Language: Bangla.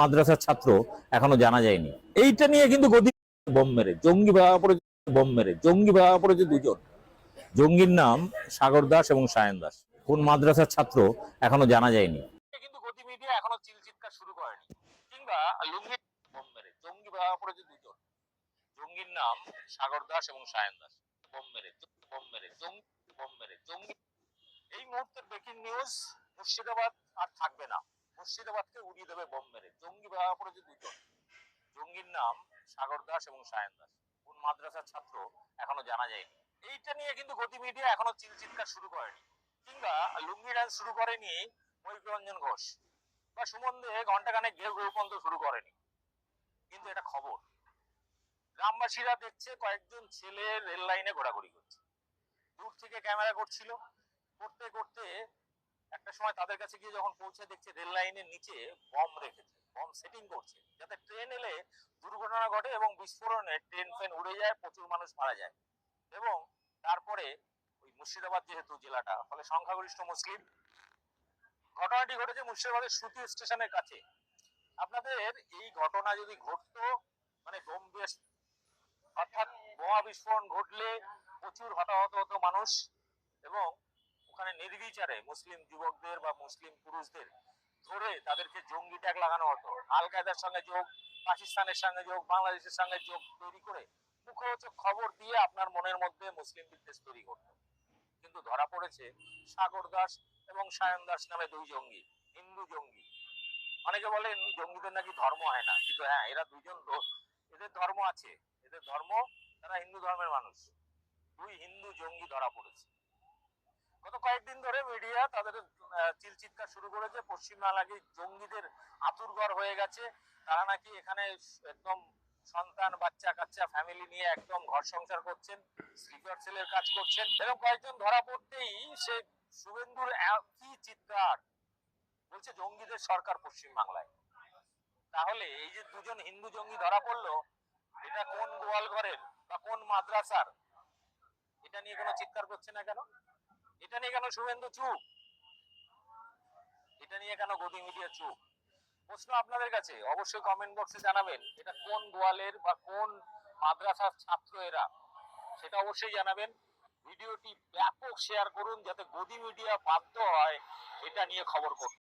মাদ্রাসার ছাত্র এখনো জানা যায়নি। এইটা নিয়ে কিন্তু গদি বোম মেরে জঙ্গি ভাড়া পড়েছে, দুজন। জঙ্গির নাম সাগর দাস এবং সায়ন দাস। কোন মাদ্রাসার ছাত্র এখনো জানা যায়নি। কিন্তু গদি মিডিয়া এখনো চিৎকার শুরু করেনি, কিংবা লুঙ্গি বোম মেরে জঙ্গি ভাড়া পড়েছে দুজন। জঙ্গির নাম সাগর দাস এবং সায়ন দাস। বোম মেরে জঙ্গি। এই মুহূর্তের ব্রেকিং নিউজ, মুর্শিদাবাদ আর থাকবে না, মুর্শিদাবাদকে উড়িয়ে দেবে বোম মেরে। জঙ্গি ভাড়া পড়েছে দুজন। জঙ্গির নাম সাগর দাস এবং সায়ন দাস। কোন মাদ্রাসার ছাত্র এখনো জানা যায়নি। এইটা নিয়ে কিন্তু গতি মিডিয়া এখনো চিৎকার শুরু করেনি, কিংবা লুঙ্গি ডান্স শুরু করেনি ময়ূররঞ্জন ঘোষ, বা সুমন দে ঘন্টাখানেক ঘেউ ঘেউ পর্যন্ত শুরু করেনি। কিন্তু এটা খবর, গ্রামবাসীরা দেখছে কয়েকজন ছেলে রেল লাইনে ঘোরাঘুরি করছে, দূর থেকে ক্যামেরা করছিল। করতে করতে একটা সময় তাদের কাছে গিয়ে যখন পৌঁছে দেখছে রেল লাইনের নিচে বম রেখেছে, বম সেটিং করছে যাতে ট্রেন এলে দুর্ঘটনা ঘটে এবং বিস্ফোরণে ট্রেন ফেন উড়ে যায়, প্রচুর মানুষ মারা যায়। এবং তারপরে ওই মুর্শিদাবাদ যেহেতু জেলাটা, ফলে সংখ্যাগরিষ্ঠ মুসলিম। ঘটনাটি ঘটেছে মুর্শিদাবাদের সুতি স্টেশনের কাছে। আপনাদের এই ঘটনা যদি ঘটতো, মানে অর্থাৎ বোমা বিস্ফোরণ ঘটলে প্রচুর হতাহত হতো মানুষ, এবং ওখানে নির্বিচারে মুসলিম যুবকদের বা মুসলিম পুরুষদের ধরে তাদেরকে জঙ্গি ট্যাগ লাগানো হতো। আল কায়দার সঙ্গে যোগ, পাকিস্তানের সঙ্গে যোগ, বাংলাদেশের সঙ্গে যোগ তৈরি করে মুখরোচক খবর দিয়ে আপনার মনের মধ্যে মুসলিম বিদ্বেষ তৈরি করত। কিন্তু ধরা পড়েছে সাগর দাস এবং সায়ন দাস নামে দুই জঙ্গি, হিন্দু জঙ্গি। অনেকে বলেন জঙ্গিদের নাকি ধর্ম হয় না, কিন্তু হ্যাঁ, এরা দুইজন, এদের ধর্ম আছে, এদের ধর্ম, তারা হিন্দু ধর্মের মানুষ। দুই হিন্দু জঙ্গি ধরা পড়েছে। গত কয়েকদিন ধরে মিডিয়া তাদের চিৎকার শুরু করেছে, পশ্চিমবাংলাকে জঙ্গিদের আতুরঘর হয়ে গেছে। তারা নাকি এখানে একদম সন্তান বাচ্চা কাচ্চা ফ্যামিলি নিয়ে একদম ঘর সংসার করছেন, স্লিপার সেলের কাজ করছেন। এবং কয়েকজন ধরা পড়তেই সে শুভেন্দুর কি চিৎকার, বলছে জঙ্গিদের সরকার পশ্চিম বাংলায়। তাহলে এই যে দুজন হিন্দু জঙ্গি ধরা পড়লো, এটা কোন গোয়াল ঘরের বা কোন মাদ্রাসার? এটা নিয়ে কোনো চিৎকার করছে না কেন? এটা নিয়ে কেন শুভেন্দু চুপ? এটা নিয়ে কেন গদি মিডিয়া চুপ? প্রশ্ন আপনাদের কাছে, অবশ্যই কমেন্ট বক্সে জানাবেন। এটা কোন গোয়ালের বা কোন মাদ্রাসার ছাত্র এরা, সেটা অবশ্যই জানাবেন। ভিডিওটি ব্যাপক শেয়ার করুন, যাতে গদি মিডিয়া বাধ্য হয় এটা নিয়ে খবর করতে।